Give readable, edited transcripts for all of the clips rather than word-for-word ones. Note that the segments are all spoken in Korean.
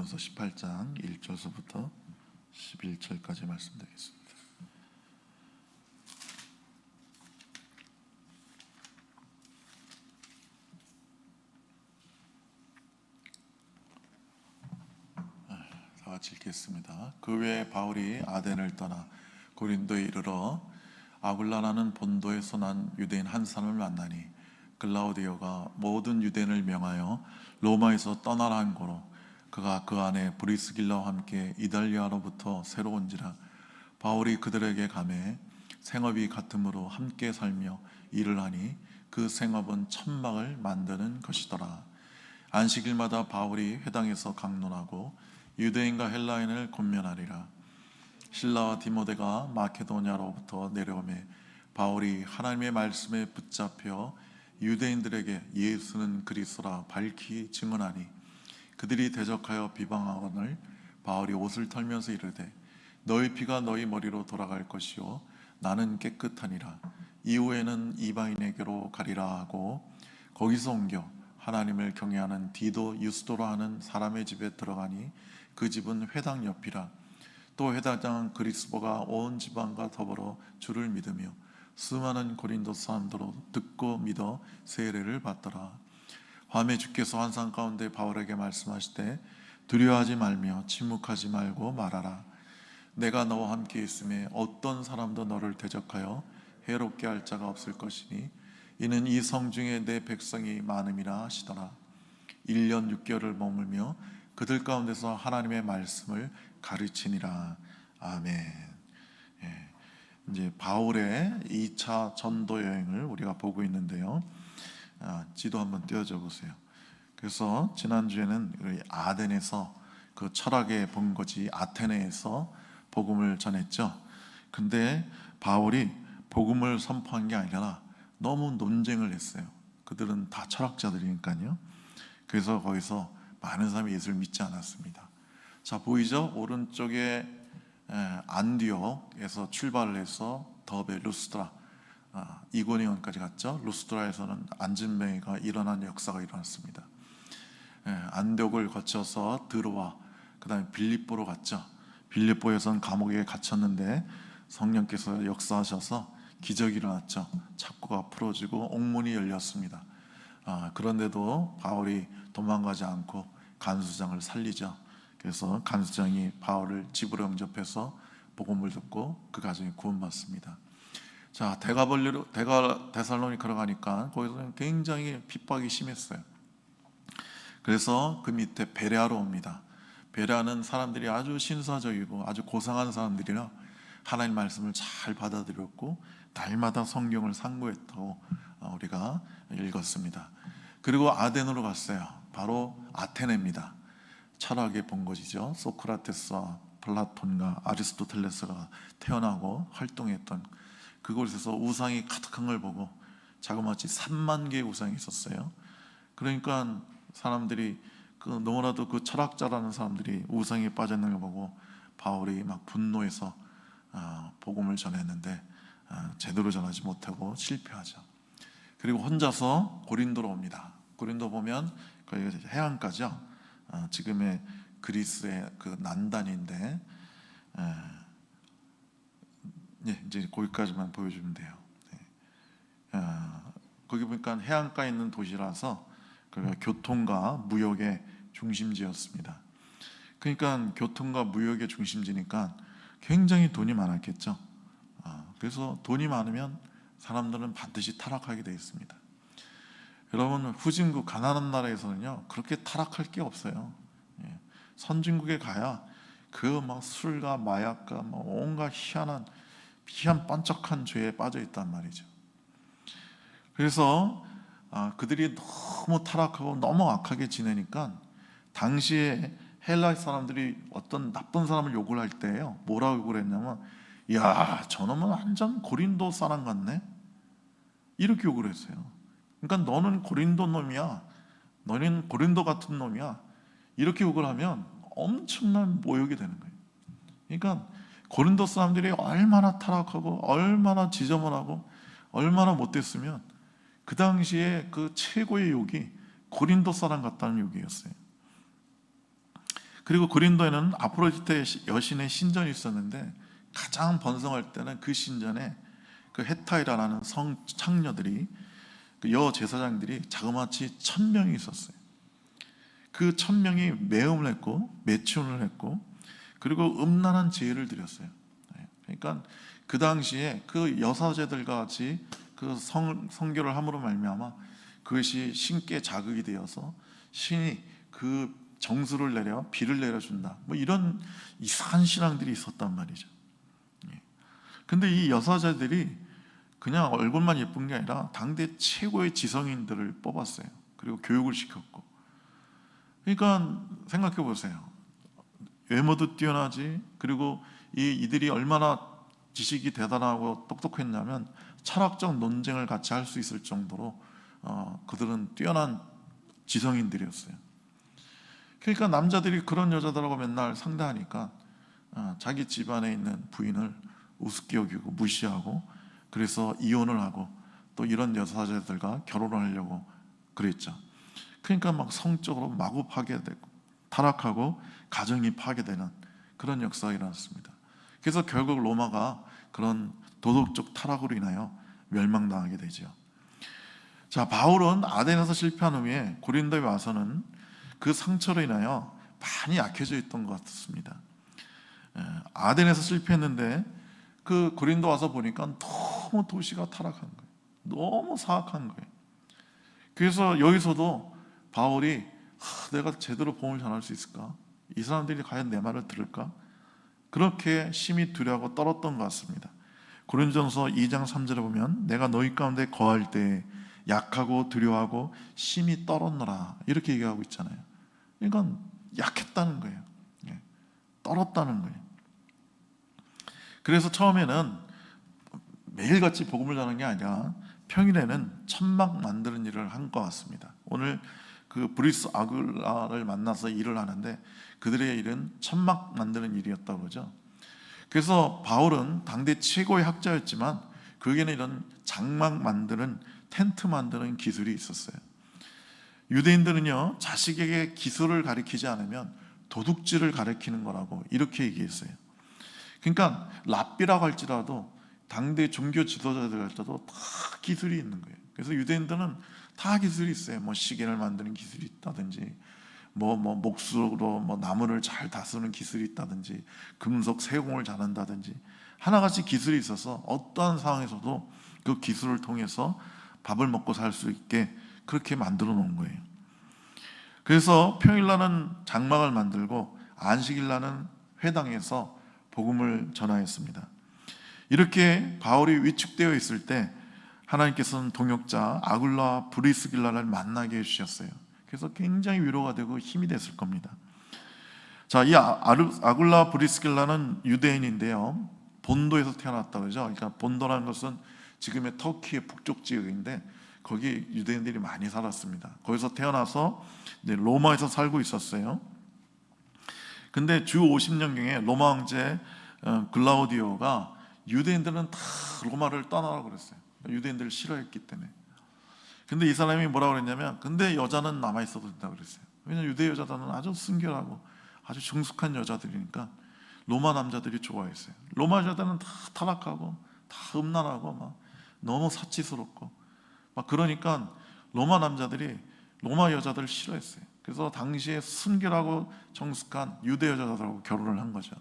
고린도전서 18장 1절서부터 11절까지 말씀드리겠습니다. 다 같이 읽겠습니다. 그 외에 바울이 아덴을 떠나 고린도에 이르러 아굴라라는 본도에서 난 유대인 한 사람을 만나니 글라우디오가 모든 유대인을 명하여 로마에서 떠나라 한 고로 그가 그 안에 브리스길라와 함께 이달리아로부터 새로 온지라. 바울이 그들에게 가매 생업이 같으므로 함께 살며 일을 하니 그 생업은 천막을 만드는 것이더라. 안식일마다 바울이 회당에서 강론하고 유대인과 헬라인을 권면하리라. 실라와 디모데가 마케도냐로부터 내려오매 바울이 하나님의 말씀에 붙잡혀 유대인들에게 예수는 그리스도라 밝히 증언하니 그들이 대적하여 비방하거늘 바울이 옷을 털면서 이르되 너희 피가 너희 머리로 돌아갈 것이요 나는 깨끗하니라. 이후에는 이방인에게로 가리라 하고 거기서 옮겨 하나님을 경외하는 디도 유스도라 하는 사람의 집에 들어가니 그 집은 회당 옆이라. 또 회당장 그리스도가 온 지방과 더불어 주를 믿으며 수많은 고린도 사람들로 듣고 믿어 세례를 받더라. 밤에 주께서 환상 가운데 바울에게 말씀하시되 두려워하지 말며 침묵하지 말고 말하라. 내가 너와 함께 있음에 어떤 사람도 너를 대적하여 해롭게 할 자가 없을 것이니 이는 이 성중에 내 백성이 많음이라 하시더라. 1년 6개월을 머물며 그들 가운데서 하나님의 말씀을 가르치니라. 아멘. 이제 바울의 2차 전도 여행을 우리가 보고 있는데요. 지도 한번 띄워줘 보세요. 그래서 지난주에는 아덴에서 그 철학의 본거지 아테네에서 복음을 전했죠. 근데 바울이 복음을 선포한 게 아니라 너무 논쟁을 했어요. 그들은 다 철학자들이니까요. 그래서 거기서 많은 사람이 예수를 믿지 않았습니다. 자, 보이죠? 오른쪽에 안디옥에서 출발을 해서 더베, 루스드라, 이고니온까지 갔죠. 루스드라에서는 안진뱅이가 일어난 역사가 일어났습니다. 안디옥을 거쳐서 드로아, 그 다음에 빌립보로 갔죠. 빌립보에서는 감옥에 갇혔는데 성령께서 역사하셔서 기적이 일어났죠. 착고가 풀어지고 옥문이 열렸습니다. 그런데도 바울이 도망가지 않고 간수장을 살리죠. 그래서 간수장이 바울을 집으로 영접해서 복음을 듣고 그 가정이 구원받습니다. 자, 데살로니가로 가니까 거기서 굉장히 핍박이 심했어요. 그래서 그 밑에 베레아로 옵니다. 베레아는 사람들이 아주 신사적이고 아주 고상한 사람들이라 하나님 말씀을 잘 받아들였고 날마다 성경을 상고했다고 우리가 읽었습니다. 그리고 아덴으로 갔어요. 바로 아테네입니다. 철학의 본거지죠. 소크라테스와 플라톤과 아리스토텔레스가 태어나고 활동했던 그곳에서 우상이 가득한 걸 보고 자그마치 3만 개의 우상이 있었어요. 그러니까 사람들이 너무나도 그 철학자라는 사람들이 우상에 빠져있는 걸 보고 바울이 막 분노해서 복음을 전했는데 제대로 전하지 못하고 실패하죠. 그리고 혼자서 고린도로 옵니다. 고린도 보면 거기가 해안가죠. 지금의 그리스의 그 난단인데 이제 거기까지만 보여주면 돼요. 거기 보니까 해안가에 있는 도시라서 교통과 무역의 중심지였습니다. 그러니까 교통과 무역의 중심지니까 굉장히 돈이 많았겠죠. 그래서 돈이 많으면 사람들은 반드시 타락하게 되어 있습니다. 여러분, 후진국 가난한 나라에서는요 그렇게 타락할 게 없어요. 선진국에 가야 그 막 술과 마약과 온갖 희한 번쩍한 죄에 빠져 있단 말이죠. 그래서 그들이 너무 타락하고 너무 악하게 지내니까 당시에 헬라 사람들이 어떤 나쁜 사람을 욕을 할 때요 뭐라고 욕을 했냐면 야, 저놈은 완전 고린도 사람 같네, 이렇게 욕을 했어요. 그러니까 너는 고린도 놈이야, 너는 고린도 같은 놈이야, 이렇게 욕을 하면 엄청난 모욕이 되는 거예요. 그러니까 고린도 사람들이 얼마나 타락하고 얼마나 지저분하고 얼마나 못됐으면 그 당시에 그 최고의 욕이 고린도 사람 같다는 욕이었어요. 그리고 고린도에는 아프로디테 여신의 신전이 있었는데 가장 번성할 때는 그 신전에 그 헤타이라라는 성 창녀들이, 그 여 제사장들이 자그마치 1,000명이 있었어요. 그 1,000명이 매음을 했고 매춘을 했고 그리고 음란한 제의를 드렸어요. 그러니까 그 당시에 그 여사제들과 같이 그 성교를 함으로 말미암아 그것이 신께 자극이 되어서 신이 그 정수를 내려 비를 내려준다, 뭐 이런 이상한 신앙들이 있었단 말이죠. 근데 이 여사제들이 그냥 얼굴만 예쁜 게 아니라 당대 최고의 지성인들을 뽑았어요. 그리고 교육을 시켰고. 그러니까 생각해 보세요. 외모도 뛰어나지, 그리고 이들이 얼마나 지식이 대단하고 똑똑했냐면 철학적 논쟁을 같이 할 수 있을 정도로 그들은 뛰어난 지성인들이었어요. 그러니까 남자들이 그런 여자들하고 맨날 상대하니까 자기 집안에 있는 부인을 우습게 여기고 무시하고, 그래서 이혼을 하고 또 이런 여사제들과 결혼을 하려고 그랬죠. 그러니까 막 성적으로 마구 파괴되고 타락하고 가정이 파괴되는 그런 역사가 일어났습니다. 그래서 결국 로마가 그런 도덕적 타락으로 인하여 멸망당하게 되죠. 자, 바울은 아덴에서 실패한 후에 고린도에 와서는 그 상처로 인하여 많이 약해져 있던 것 같습니다. 아덴에서 실패했는데 그 고린도 와서 보니까 너무 도시가 타락한 거예요. 너무 사악한 거예요. 그래서 여기서도 바울이 내가 제대로 복음을 전할 수 있을까? 이 사람들이 과연 내 말을 들을까? 그렇게 심히 두려워하고 떨었던 것 같습니다. 고린도전서 2장 3절에 보면 내가 너희 가운데 거할 때 약하고 두려워하고 심히 떨었노라, 이렇게 얘기하고 있잖아요. 이건 약했다는 거예요. 떨었다는 거예요. 그래서 처음에는 매일같이 복음을 전하는 게 아니라 평일에는 천막 만드는 일을 한 것 같습니다. 오늘 그 브리스 아굴라를 만나서 일을 하는데 그들의 일은 천막 만드는 일이었다고 그러죠. 그래서 바울은 당대 최고의 학자였지만 그에게는 이런 장막 만드는, 텐트 만드는 기술이 있었어요. 유대인들은요, 자식에게 기술을 가르치지 않으면 도둑질을 가르치는 거라고 이렇게 얘기했어요. 그러니까 랍비라고 할지라도 당대 종교 지도자들 할지라도 다 기술이 있는 거예요. 그래서 유대인들은 다 기술이 있어요. 뭐 시계를 만드는 기술이 있다든지, 뭐 목수로 뭐 나무를 잘 다스는 기술이 있다든지, 금속 세공을 잘한다든지, 하나같이 기술이 있어서 어떠한 상황에서도 그 기술을 통해서 밥을 먹고 살 수 있게 그렇게 만들어 놓은 거예요. 그래서 평일날은 장막을 만들고 안식일날은 회당에서 복음을 전하였습니다. 이렇게 바울이 위축되어 있을 때 하나님께서는 동역자 아굴라 브리스길라를 만나게 해주셨어요. 그래서 굉장히 위로가 되고 힘이 됐을 겁니다. 자, 이 아굴라 브리스길라는 유대인인데요, 본도에서 태어났다고 그러죠. 그러니까 본도라는 것은 지금의 터키의 북쪽 지역인데 거기 유대인들이 많이 살았습니다. 거기서 태어나서 로마에서 살고 있었어요. 근데 주 50년경에 로마 황제 글라우디오가 유대인들은 다 로마를 떠나라고 그랬어요. 유대인들을 싫어했기 때문에. 근데 이 사람이 뭐라고 그랬냐면, 근데 여자는 남아있어도 된다고 그랬어요. 왜냐하면 유대 여자들은 아주 순결하고 아주 정숙한 여자들이니까 로마 남자들이 좋아했어요. 로마 여자들은 다 타락하고 다 음란하고 막 너무 사치스럽고 막 그러니까 로마 남자들이 로마 여자들을 싫어했어요. 그래서 당시에 순결하고 정숙한 유대 여자들하고 결혼을 한 거죠.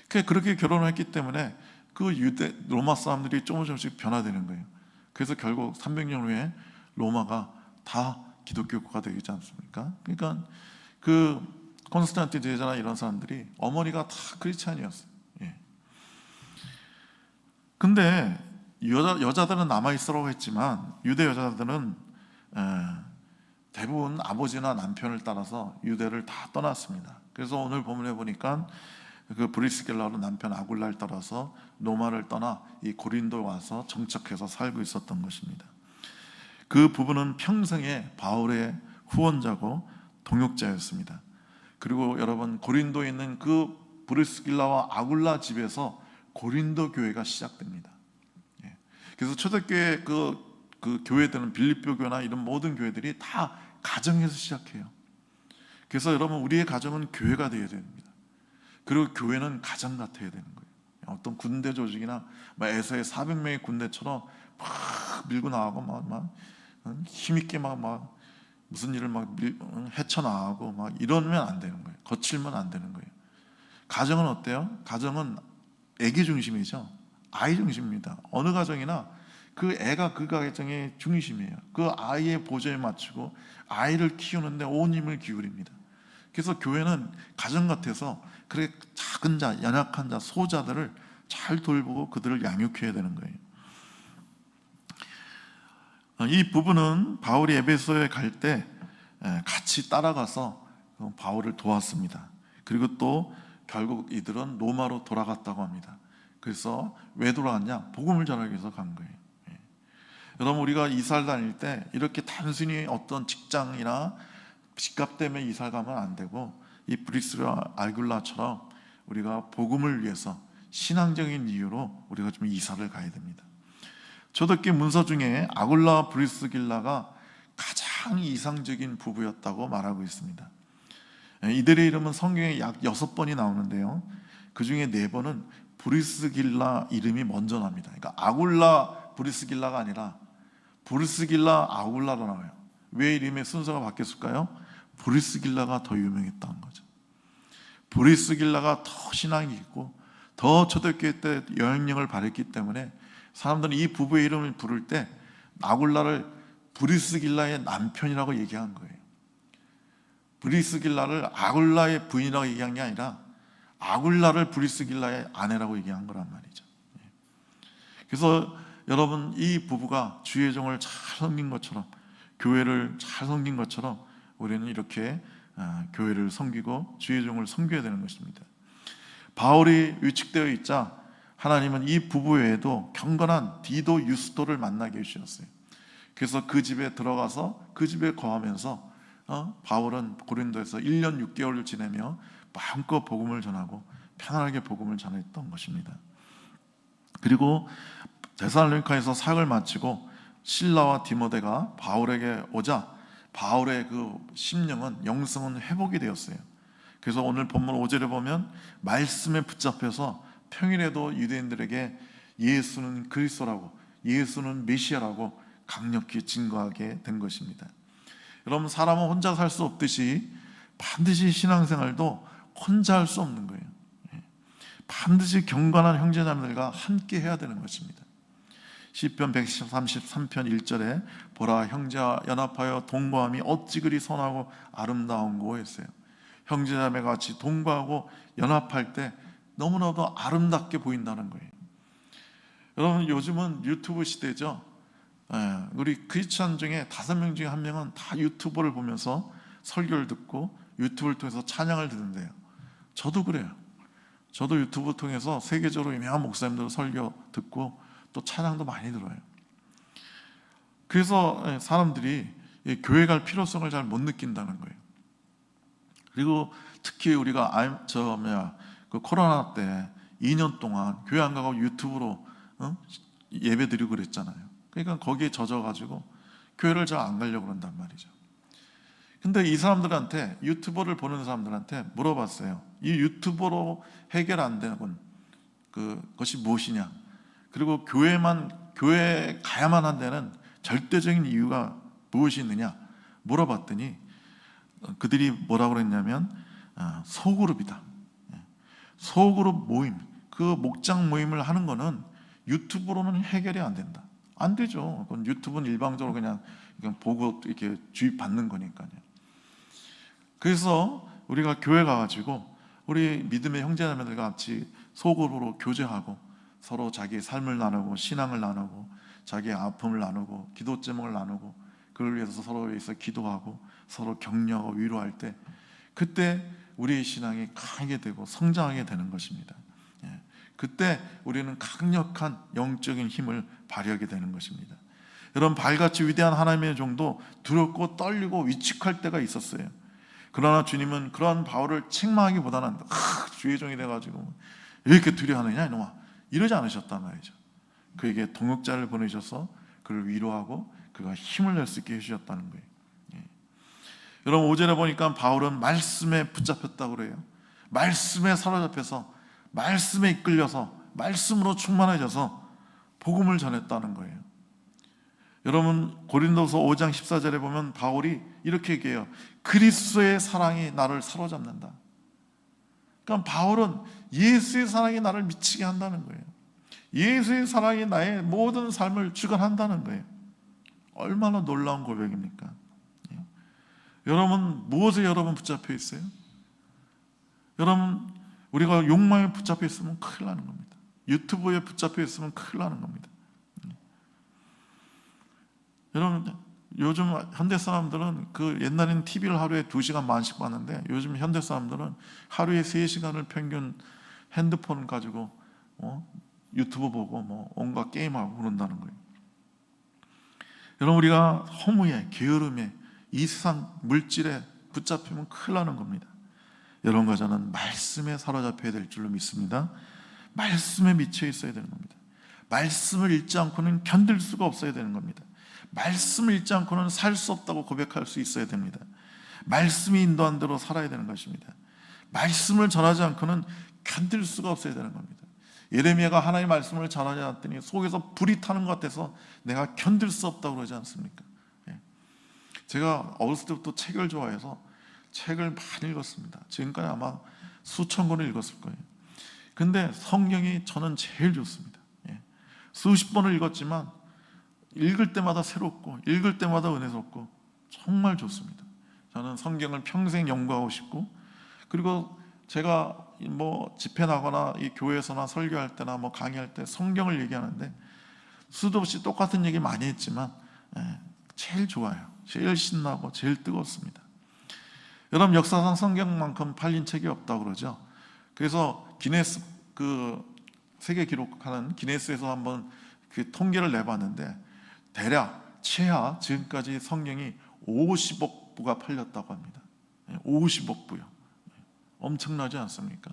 그렇게 결혼을 했기 때문에 그 로마 사람들이 조금씩 변화되는 거예요. 그래서 결국 300년 후에 로마가 다 기독교국가 되지 않습니까? 그러니까 그 콘스탄틴 제자나 이런 사람들이 어머니가 다 크리스찬이었어요. 근데 여자들은 남아있으라고 했지만 유대 여자들은 대부분 아버지나 남편을 따라서 유대를 다 떠났습니다. 그래서 오늘 본문에 보니까 그 브리스길라로 남편 아굴라를 따라서 로마를 떠나 이 고린도에 와서 정착해서 살고 있었던 것입니다. 그 부부는 평생에 바울의 후원자고 동역자였습니다. 그리고 여러분, 고린도에 있는 그 브리스길라와 아굴라 집에서 고린도 교회가 시작됩니다. 그래서 초대교회 그 교회들은 빌립보 교회나 이런 모든 교회들이 다 가정에서 시작해요. 그래서 여러분, 우리의 가정은 교회가 되어야 됩니다. 그리고 교회는 가정 같아야 되는 거예요. 어떤 군대 조직이나 에서의 400명의 군대처럼 막 밀고 나가고 막 힘있게 막 무슨 일을 헤쳐나가고 막 이러면 안 되는 거예요. 거칠면 안 되는 거예요. 가정은 어때요? 가정은 애기 중심이죠. 아이 중심입니다. 어느 가정이나 그 애가 그 가정의 중심이에요. 그 아이의 보조에 맞추고 아이를 키우는데 온 힘을 기울입니다. 그래서 교회는 가정 같아서 그래 작은 자, 연약한 자, 소자들을 잘 돌보고 그들을 양육해야 되는 거예요. 이 부부는 바울이 에베소에 갈 때 같이 따라가서 바울을 도왔습니다. 그리고 또 결국 이들은 로마로 돌아갔다고 합니다. 그래서 왜 돌아갔냐? 복음을 전하기 위해서 간 거예요. 여러분, 우리가 이사를 다닐 때 이렇게 단순히 어떤 직장이나 집값 때문에 이사를 가면 안 되고, 이 브리스라 아굴라처럼 우리가 복음을 위해서 신앙적인 이유로 우리가 좀 이사를 가야 됩니다. 초대교회 문서 중에 아굴라와 브리스길라가 가장 이상적인 부부였다고 말하고 있습니다. 이들의 이름은 성경에 약 6번이 나오는데요, 그 중에 4번은 브리스길라 이름이 먼저 납니다. 그러니까 아굴라 브리스길라가 아니라 브리스길라 아굴라로 나와요. 왜 이름의 순서가 바뀌었을까요? 브리스길라가 더 유명했다는 거죠. 브리스길라가 더 신앙이 있고 더 초대교회 때 영향력을 발휘했기 때문에 사람들은 이 부부의 이름을 부를 때 아굴라를 브리스길라의 남편이라고 얘기한 거예요. 브리스길라를 아굴라의 부인이라고 얘기한 게 아니라 아굴라를 브리스길라의 아내라고 얘기한 거란 말이죠. 그래서 여러분, 이 부부가 주의 종을 잘 섬긴 것처럼, 교회를 잘 섬긴 것처럼 우리는 이렇게 교회를 섬기고 주의 종을 섬겨야 되는 것입니다. 바울이 위축되어 있자 하나님은 이 부부 외에도 경건한 디도 유스도를 만나게 해주셨어요. 그래서 그 집에 들어가서 그 집에 거하면서 바울은 고린도에서 1년 6개월을 지내며 마음껏 복음을 전하고 편안하게 복음을 전했던 것입니다. 그리고 데살로니가에서 사역을 마치고 실라와 디모데가 바울에게 오자 바울의 그 심령은, 영성은 회복이 되었어요. 그래서 오늘 본문 5절에 보면 말씀에 붙잡혀서 평일에도 유대인들에게 예수는 그리스도라고, 예수는 메시아라고 강력히 증거하게 된 것입니다. 여러분, 사람은 혼자 살 수 없듯이 반드시 신앙생활도 혼자 할 수 없는 거예요. 반드시 경건한 형제자매들과 함께 해야 되는 것입니다. 시편 133편 1절에 보라, 형제와 연합하여 동거함이 어찌 그리 선하고 아름다운고 했어요. 형제자매가 같이 동거하고 연합할 때 너무나도 아름답게 보인다는 거예요. 여러분, 요즘은 유튜브 시대죠. 우리 크리스찬 중에 5명 중에 1명은 다 유튜브를 보면서 설교를 듣고 유튜브를 통해서 찬양을 듣는데요. 저도 그래요. 저도 유튜브 통해서 세계적으로 유명한 목사님들 설교 듣고 또 찬양도 많이 들어요. 그래서 사람들이 교회 갈 필요성을 잘 못 느낀다는 거예요. 그리고 특히 우리가 그 코로나 때 2년 동안 교회 안 가고 유튜브로 예배 드리고 그랬잖아요. 그러니까 거기에 젖어가지고 교회를 잘 안 가려고 그런단 말이죠. 근데 이 사람들한테, 유튜버를 보는 사람들한테 물어봤어요. 이 유튜버로 해결 안 되는 그것이 무엇이냐, 그리고 교회에 가야만 한다는 절대적인 이유가 무엇이 있느냐 물어봤더니 그들이 뭐라고 그랬냐면 소그룹이다. 소그룹 모임, 그 목장 모임을 하는 거는 유튜브로는 해결이 안 된다. 안 되죠. 그건 유튜브는 일방적으로 그냥 보고 이렇게 주입받는 거니까요. 그래서 우리가 교회 가가지고 우리 믿음의 형제자매들과 같이 소그룹으로 교제하고 서로 자기의 삶을 나누고 신앙을 나누고 자기의 아픔을 나누고 기도 제목을 나누고 그걸 위해서 서로 위해서 기도하고 서로 격려하고 위로할 때, 그때 우리의 신앙이 강하게 되고 성장하게 되는 것입니다. 그때 우리는 강력한 영적인 힘을 발휘하게 되는 것입니다. 여러분, 발같이 위대한 하나님의 종도 두렵고 떨리고 위축할 때가 있었어요. 그러나 주님은 그러한 바울을 책망하기보다는 주의 종이 돼가지고 왜 이렇게 두려워하느냐 이놈아, 이러지 않으셨단 말이죠. 그에게 동역자를 보내셔서 그를 위로하고 그가 힘을 낼 수 있게 해주셨다는 거예요. 여러분 5절에 보니까 바울은 말씀에 붙잡혔다고 그래요. 말씀에 사로잡혀서, 말씀에 이끌려서, 말씀으로 충만해져서 복음을 전했다는 거예요. 여러분 고린도서 5장 14절에 보면 바울이 이렇게 얘기해요. 그리스도의 사랑이 나를 사로잡는다. 그러니까 바울은 예수의 사랑이 나를 미치게 한다는 거예요. 예수의 사랑이 나의 모든 삶을 주관한다는 거예요. 얼마나 놀라운 고백입니까? 여러분 무엇에 여러분 붙잡혀 있어요? 여러분 우리가 욕망에 붙잡혀 있으면 큰일 나는 겁니다. 유튜브에 붙잡혀 있으면 큰일 나는 겁니다. 여러분 요즘 현대 사람들은 그 옛날에는 TV를 하루에 2시간 반씩 봤는데 요즘 현대 사람들은 하루에 3시간을 평균 핸드폰 가지고 유튜브 보고 뭐 온갖 게임하고 그런다는 거예요. 여러분 우리가 허무에 게으름에 이 세상 물질에 붙잡히면 큰일 나는 겁니다. 여러분과 저는 말씀에 사로잡혀야 될 줄로 믿습니다. 말씀에 미쳐 있어야 되는 겁니다. 말씀을 읽지 않고는 견딜 수가 없어야 되는 겁니다. 말씀을 읽지 않고는 살 수 없다고 고백할 수 있어야 됩니다. 말씀이 인도한 대로 살아야 되는 것입니다. 말씀을 전하지 않고는 견딜 수가 없어야 되는 겁니다. 예레미야가 하나님의 말씀을 전하지 않았더니 속에서 불이 타는 것 같아서 내가 견딜 수 없다고 그러지 않습니까? 제가 어렸을 때부터 책을 좋아해서 책을 많이 읽었습니다. 지금까지 아마 수천 권을 읽었을 거예요. 근데 성경이 저는 제일 좋습니다. 수십 번을 읽었지만 읽을 때마다 새롭고 읽을 때마다 은혜롭고 정말 좋습니다. 저는 성경을 평생 연구하고 싶고, 그리고 제가 뭐 집회 나거나 이 교회에서나 설교할 때나 뭐 강의할 때 성경을 얘기하는데 수도 없이 똑같은 얘기 많이 했지만 제일 좋아요. 제일 신나고 제일 뜨겁습니다. 여러분 역사상 성경만큼 팔린 책이 없다고 그러죠. 그래서 기네스 그 세계 기록하는 기네스에서 한번 그 통계를 내봤는데 대략 최하 지금까지 성경이 50억 부가 팔렸다고 합니다. 50억 부요. 엄청나지 않습니까?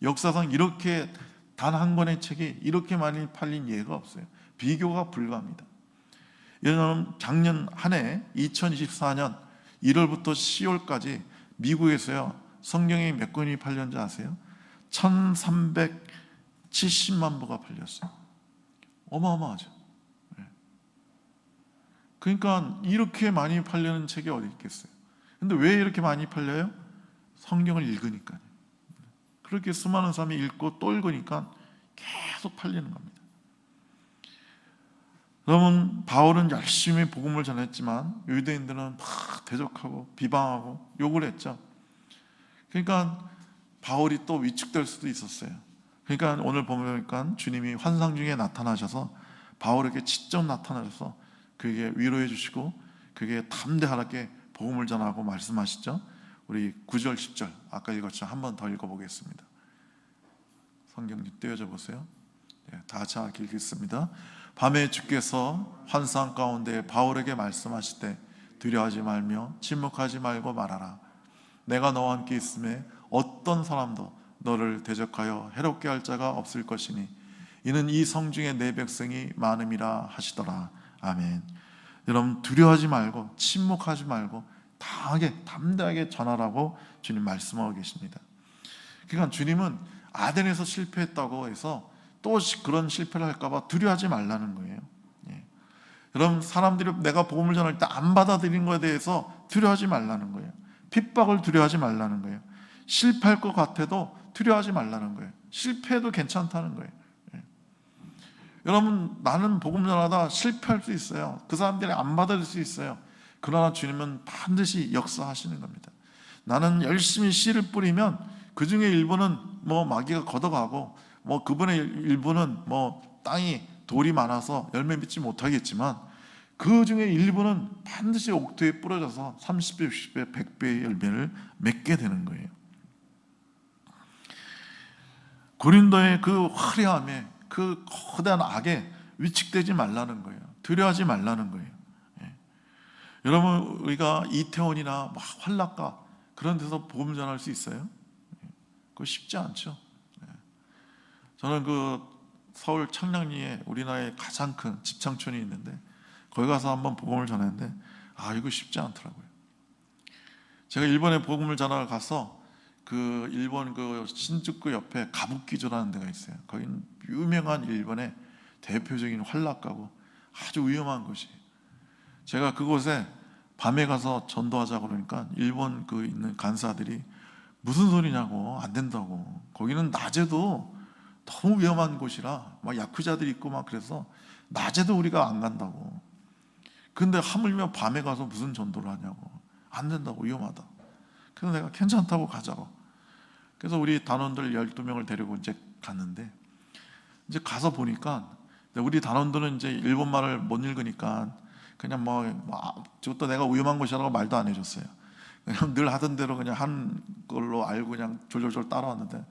역사상 이렇게 단 한 권의 책이 이렇게 많이 팔린 예가 없어요. 비교가 불가합니다. 여러분 작년 한 해 2024년 1월부터 10월까지 미국에서요 성경이 몇 권이 팔렸는지 아세요? 1370만 부가 팔렸어요. 어마어마하죠. 그러니까 이렇게 많이 팔리는 책이 어디 있겠어요? 근데 왜 이렇게 많이 팔려요? 성경을 읽으니까요. 그렇게 수많은 사람이 읽고 또 읽으니까 계속 팔리는 겁니다. 여러분 바울은 열심히 복음을 전했지만 유대인들은 막 대적하고 비방하고 욕을 했죠. 그러니까 바울이 또 위축될 수도 있었어요. 그러니까 오늘 보니까 주님이 환상 중에 나타나셔서 바울에게 직접 나타나셔서 그에게 위로해 주시고 그게 담대하게 복음을 전하고 말씀하시죠. 우리 9절 10절 아까 읽었죠. 한 번 더 읽어보겠습니다. 성경 띄워줘 보세요. 다 같이 함께 읽겠습니다. 밤에 주께서 환상 가운데 바울에게 말씀하시되 두려워하지 말며 침묵하지 말고 말하라. 내가 너와 함께 있음에 어떤 사람도 너를 대적하여 해롭게 할 자가 없을 것이니 이는 이 성중에 내 백성이 많음이라 하시더라. 아멘. 여러분 두려워하지 말고 침묵하지 말고 담대하게 전하라고 주님 말씀하고 계십니다. 그러니까 주님은 아덴에서 실패했다고 해서 또 그런 실패를 할까봐 두려워하지 말라는 거예요. 여러분 사람들이 내가 복음을 전할 때 안 받아들인 것에 대해서 두려워하지 말라는 거예요. 핍박을 두려워하지 말라는 거예요. 실패할 것 같아도 두려워하지 말라는 거예요. 실패해도 괜찮다는 거예요. 여러분 나는 복음 전하다 실패할 수 있어요. 그 사람들이 안 받아들일 수 있어요. 그러나 주님은 반드시 역사하시는 겁니다. 나는 열심히 씨를 뿌리면 그 중에 일부는 뭐 마귀가 걷어가고 뭐 그분의 일부는 뭐 땅이 돌이 많아서 열매 맺지 못하겠지만 그 중에 일부는 반드시 옥토에 뿌려져서 30배, 60배, 100배의 열매를 맺게 되는 거예요. 고린도의 그 화려함에 그 거대한 악에 위축되지 말라는 거예요. 두려워하지 말라는 거예요. 여러분 우리가 이태원이나 막 환락가 그런 데서 복음 전할 수 있어요? 그거 쉽지 않죠. 저는 그 서울 청량리에 우리나라의 가장 큰 집창촌이 있는데 거기 가서 한번 복음을 전했는데 이거 쉽지 않더라고요. 제가 일본에 복음을 전하러 가서 그 일본 그 신주쿠 옆에 가부키조라는 데가 있어요. 거기는 유명한 일본의 대표적인 환락가고 아주 위험한 곳이에요. 제가 그곳에 밤에 가서 전도하자 그러니까 일본 그 있는 간사들이 무슨 소리냐고, 안 된다고. 거기는 낮에도 너무 위험한 곳이라 막 야쿠자들이 있고 막 그래서 낮에도 우리가 안 간다고. 근데 하물며 밤에 가서 무슨 전도를 하냐고. 안 된다고, 위험하다. 그래서 내가 괜찮다고 가자고. 그래서 우리 단원들 12명을 데리고 이제 갔는데, 이제 가서 보니까 우리 단원들은 이제 일본말을 못 읽으니까 그냥 저것도 내가 위험한 곳이라고 말도 안 해줬어요. 그냥 늘 하던 대로 그냥 한 걸로 알고 그냥 졸졸졸 따라왔는데,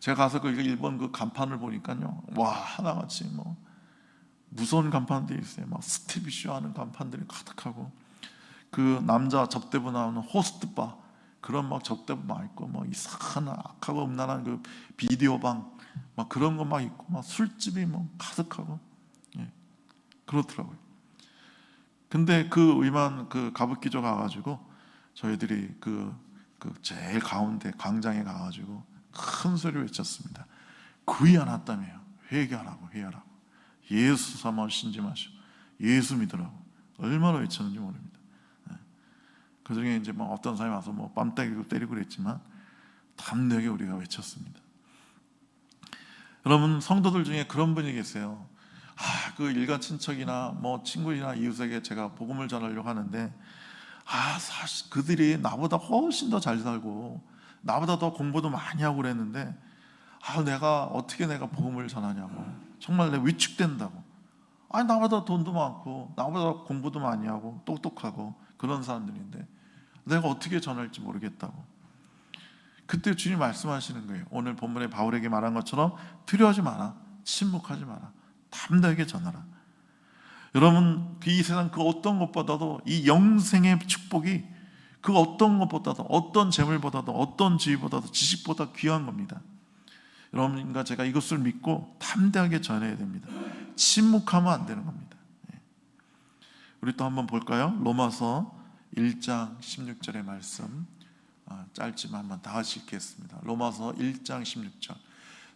제가 가서 그 일본 그 간판을 보니까요, 와, 하나같이 무서운 간판들이 있어요. 막 스티비쇼 하는 간판들이 가득하고, 그 남자 접대부 나오는 호스트바 그런 막 접대부 막 있고, 막 이상한 악하고 음란한 그 비디오 방 막 그런 거 막 있고, 막 술집이 막 가득하고, 예, 그렇더라고요. 근데 그 위만 그 가부키조 가가지고 저희들이 그 제일 가운데 광장에 가가지고 큰 소리 외쳤습니다. 구이하났다며요. 회개하라고, 회개하라고. 예수 삼아 신심하시고 예수 믿으라고. 얼마나 외쳤는지 모릅니다. 그 중에 이제 어떤 사람이 와서 뺨 때리고 그랬지만 담대하게 우리가 외쳤습니다. 여러분, 성도들 중에 그런 분이 계세요. 그 일가 친척이나 친구이나 이웃에게 제가 복음을 전하려고 하는데, 사실 그들이 나보다 훨씬 더 잘 살고 나보다 더 공부도 많이 하고 그랬는데, 내가 어떻게 내가 복음을 전하냐고. 정말 내가 위축된다고. 나보다 돈도 많고 나보다 공부도 많이 하고 똑똑하고 그런 사람들인데 내가 어떻게 전할지 모르겠다고. 그때 주님 말씀하시는 거예요. 오늘 본문에 바울에게 말한 것처럼 두려워하지 마라, 침묵하지 마라, 담대하게 전하라. 여러분, 이 세상 그 어떤 것보다도 이 영생의 축복이 그 어떤 것보다도, 어떤 재물보다도, 어떤 지위보다도, 지식보다 귀한 겁니다. 여러분과 제가 이것을 믿고 담대하게 전해야 됩니다. 침묵하면 안 되는 겁니다. 우리 또 한번 볼까요? 로마서 1장 16절의 말씀, 짧지만 한번 다 같이 읽겠습니다. 로마서 1장 16절.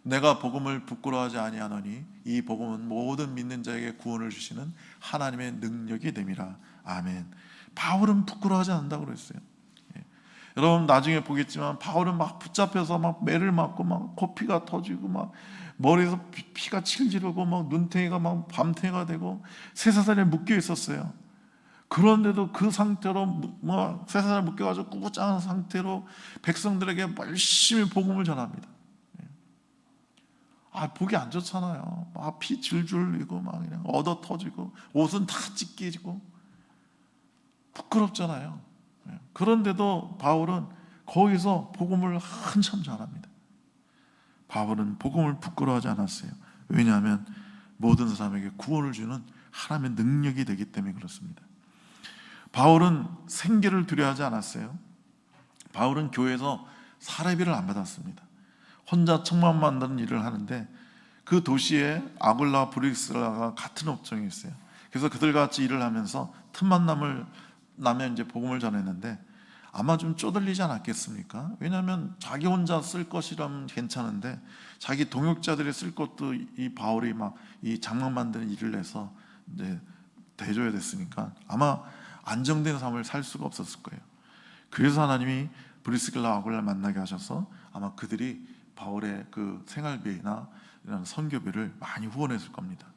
내가 복음을 부끄러워하지 아니하노니 이 복음은 모든 믿는 자에게 구원을 주시는 하나님의 능력이 됨이라. 아멘. 바울은 부끄러워하지 않는다고 그랬어요. 여러분 나중에 보겠지만 바울은 막 붙잡혀서 막 매를 맞고 막 코피가 터지고 막 머리에서 피가 칠지르고 막 눈탱이가 막 밤탱이가 되고 쇠사슬에 묶여 있었어요. 그런데도 그 상태로 쇠사슬에 묶여가지고 꾸부짱한 상태로 백성들에게 열심히 복음을 전합니다. 보기 안 좋잖아요. 피 줄줄 흘리고 막 그냥 얻어 터지고 옷은 다 찢기고 부끄럽잖아요. 그런데도 바울은 거기서 복음을 한참 전합니다. 바울은 복음을 부끄러워하지 않았어요. 왜냐하면 모든 사람에게 구원을 주는 하나님의 능력이 되기 때문에 그렇습니다. 바울은 생계를 두려워하지 않았어요. 바울은 교회에서 사례비를 안 받았습니다. 혼자 천만 만드는 일을 하는데 그 도시에 아굴라, 브리스라가 같은 업종이 있어요. 그래서 그들과 같이 일을 하면서 틈만 나면 이제 복음을 전했는데 아마 좀 쪼들리지 않았겠습니까? 왜냐하면 자기 혼자 쓸 것이라면 괜찮은데 자기 동역자들이 쓸 것도 이 바울이 막 이 장막 만드는 일을 해서 이제 대줘야 됐으니까 아마 안정된 삶을 살 수가 없었을 거예요. 그래서 하나님이 브리스길라, 아굴라 만나게 하셔서 아마 그들이 바울의 그 생활비나 이런 선교비를 많이 후원했을 겁니다.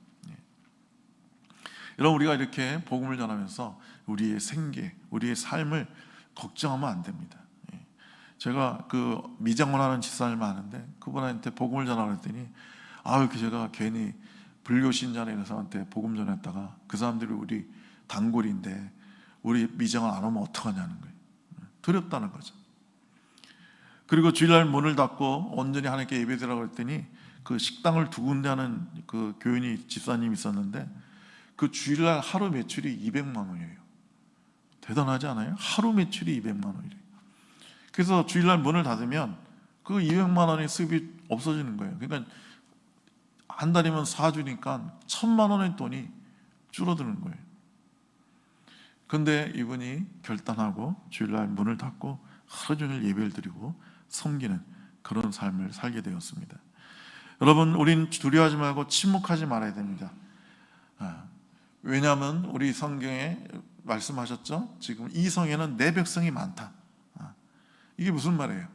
여러분, 우리가 이렇게 복음을 전하면서 우리의 생계, 우리의 삶을 걱정하면 안 됩니다. 제가 그 미장원하는 집사님 아는데 그분한테 복음을 전하라 했더니 제가 괜히 불교 신자나 이런 사람한테 복음 전했다가 그 사람들이 우리 단골인데 우리 미장원 안 오면 어떡하냐는 거예요. 두렵다는 거죠. 그리고 주일날 문을 닫고 온전히 하나님께 예배드리라고 했더니 그 식당을 두 군데 하는 그 교인이 집사님이 있었는데 그 주일날 하루 매출이 200만 원이에요. 대단하지 않아요? 하루 매출이 200만 원이래요. 그래서 주일날 문을 닫으면 그 200만 원의 수입이 없어지는 거예요. 그러니까 한 달이면 4주니까 1000만 원의 돈이 줄어드는 거예요. 근데 이분이 결단하고 주일날 문을 닫고 하루 종일 예배를 드리고 섬기는 그런 삶을 살게 되었습니다. 여러분, 우린 두려워하지 말고 침묵하지 말아야 됩니다. 왜냐하면 우리 성경에 말씀하셨죠? 지금 이 성에는 내 백성이 많다. 이게 무슨 말이에요?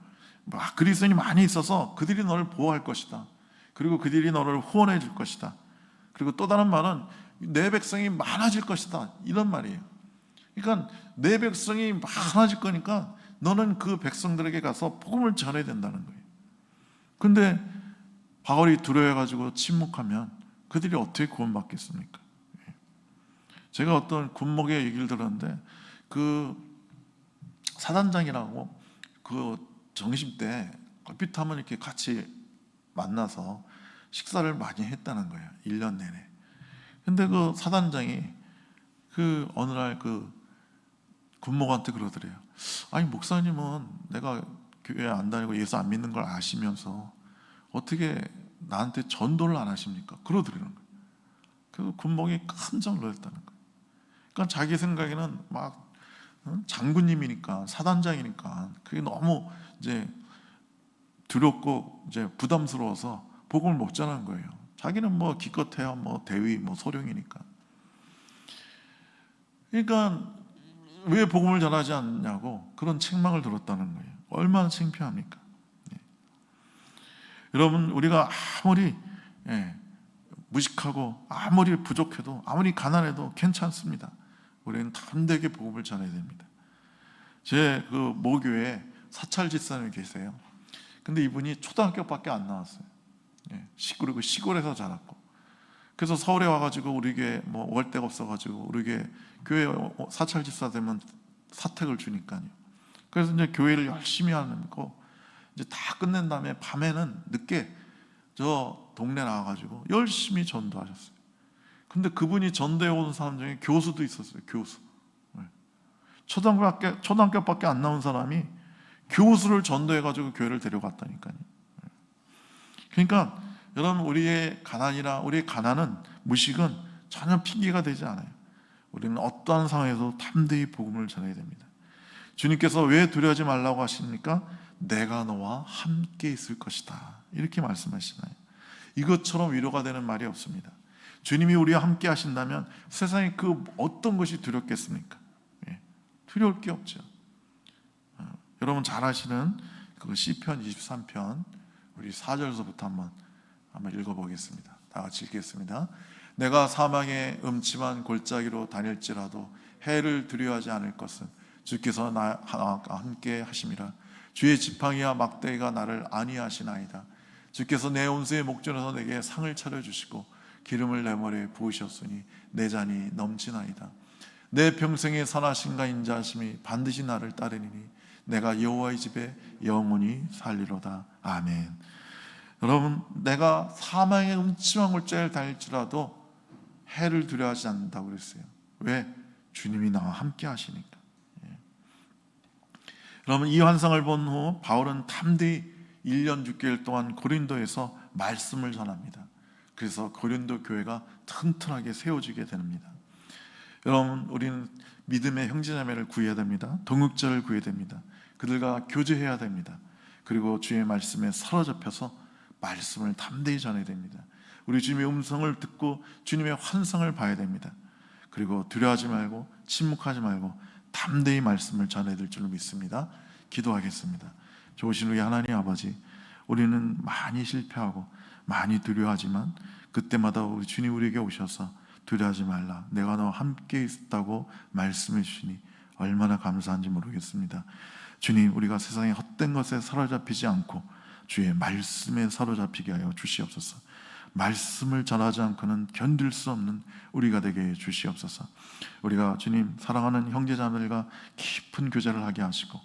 그리스도인이 많이 있어서 그들이 너를 보호할 것이다. 그리고 그들이 너를 후원해 줄 것이다. 그리고 또 다른 말은 내 백성이 많아질 것이다. 이런 말이에요. 그러니까 내 백성이 많아질 거니까 너는 그 백성들에게 가서 복음을 전해야 된다는 거예요. 근데 바울이 두려워해가지고 침묵하면 그들이 어떻게 구원받겠습니까? 제가 어떤 군목의 얘기를 들었는데 그 사단장이라고 그 정심 때 얼핏하면 이렇게 같이 만나서 식사를 많이 했다는 거예요. 1년 내내. 근데 그 사단장이 그 어느 날 그 군목한테 그러더래요. 아니, 목사님은 내가 교회 안 다니고 예수 안 믿는 걸 아시면서 어떻게 나한테 전도를 안 하십니까? 그러더라는 거예요. 그 군목이 깜짝 놀랐다는 거예요. 그러니까 자기 생각에는 막 장군님이니까, 사단장이니까 그게 너무 이제 두렵고 이제 부담스러워서 복음을 못 전한 거예요. 자기는 뭐 기껏해야 뭐 대위 뭐 소령이니까. 그러니까 왜 복음을 전하지 않냐고 그런 책망을 들었다는 거예요. 얼마나 창피합니까? 여러분, 우리가 아무리 무식하고 아무리 부족해도 아무리 가난해도 괜찮습니다. 우리는 담대하게 복음을 전해야 됩니다. 제 그 모교에 사찰 집사님이 계세요. 근데 이분이 초등학교밖에 안 나왔어요. 그리고 시골에서 자랐고, 그래서 서울에 와가지고 우리 교회 뭐 올 데가 없어가지고 우리 교회 사찰 집사 되면 사택을 주니까요. 그래서 이제 교회를 열심히 하는 거 이제 다 끝낸 다음에 밤에는 늦게 저 동네 나와가지고 열심히 전도하셨어요. 근데 그분이 전도해 온 사람 중에 교수도 있었어요. 교수. 초등학교밖에 안 나온 사람이 교수를 전도해가지고 교회를 데려갔다니까요. 그러니까 여러분, 우리의 가난은 무식은 전혀 핑계가 되지 않아요. 우리는 어떠한 상황에서 담대히 복음을 전해야 됩니다. 주님께서 왜 두려워하지 말라고 하십니까? 내가 너와 함께 있을 것이다, 이렇게 말씀하시나요? 이것처럼 위로가 되는 말이 없습니다. 주님이 우리와 함께 하신다면 세상에 그 어떤 것이 두렵겠습니까? 두려울 게 없죠. 여러분 잘 아시는 그 시편 23편 우리 4절서부터 한번 읽어보겠습니다. 다 같이 읽겠습니다. 내가 사망의 음침한 골짜기로 다닐지라도 해를 두려워하지 않을 것은 주께서 나와 함께 하심이라. 주의 지팡이와 막대기가 나를 안위하시나이다. 주께서 내 온수의 목전에서 내게 상을 차려주시고 기름을 내 머리에 부으셨으니 내 잔이 넘치나이다. 내 평생의 선하심과 인자하심이 반드시 나를 따르니니 내가 여호와의 집에 영원히 살리로다. 아멘. 여러분, 내가 사망의 음침한 골짜기를 다닐지라도 해를 두려워하지 않는다고 그랬어요. 왜? 주님이 나와 함께 하시니까. 여러분, 이 환상을 본 후 바울은 담대히 1년 6개월 동안 고린도에서 말씀을 전합니다. 그래서 고린도 교회가 튼튼하게 세워지게 됩니다. 여러분, 우리는 믿음의 형제자매를 구해야 됩니다. 동역자를 구해야 됩니다. 그들과 교제해야 됩니다. 그리고 주의 말씀에 사로잡혀서 말씀을 담대히 전해야 됩니다. 우리 주님의 음성을 듣고 주님의 환상을 봐야 됩니다. 그리고 두려워하지 말고 침묵하지 말고 담대히 말씀을 전해야 될 줄 믿습니다. 기도하겠습니다. 좋으신 우리 하나님 아버지, 우리는 많이 실패하고 많이 두려워하지만 그때마다 우리 주님 우리에게 오셔서 두려워하지 말라, 내가 너와 함께 있다고 말씀해 주시니 얼마나 감사한지 모르겠습니다. 주님, 우리가 세상의 헛된 것에 사로잡히지 않고 주의 말씀에 사로잡히게 하여 주시옵소서. 말씀을 전하지 않고는 견딜 수 없는 우리가 되게 해 주시옵소서. 우리가 주님 사랑하는 형제자매들과 깊은 교제를 하게 하시고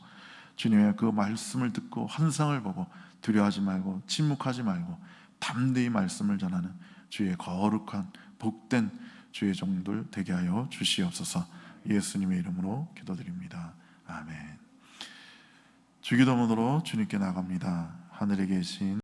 주님의 그 말씀을 듣고 환상을 보고 두려워하지 말고 침묵하지 말고 담대히 말씀을 전하는 주의 거룩한 복된 주의 종들 되게 하여 주시옵소서. 예수님의 이름으로 기도드립니다. 아멘. 주기도문으로 주님께 나갑니다. 하늘에 계신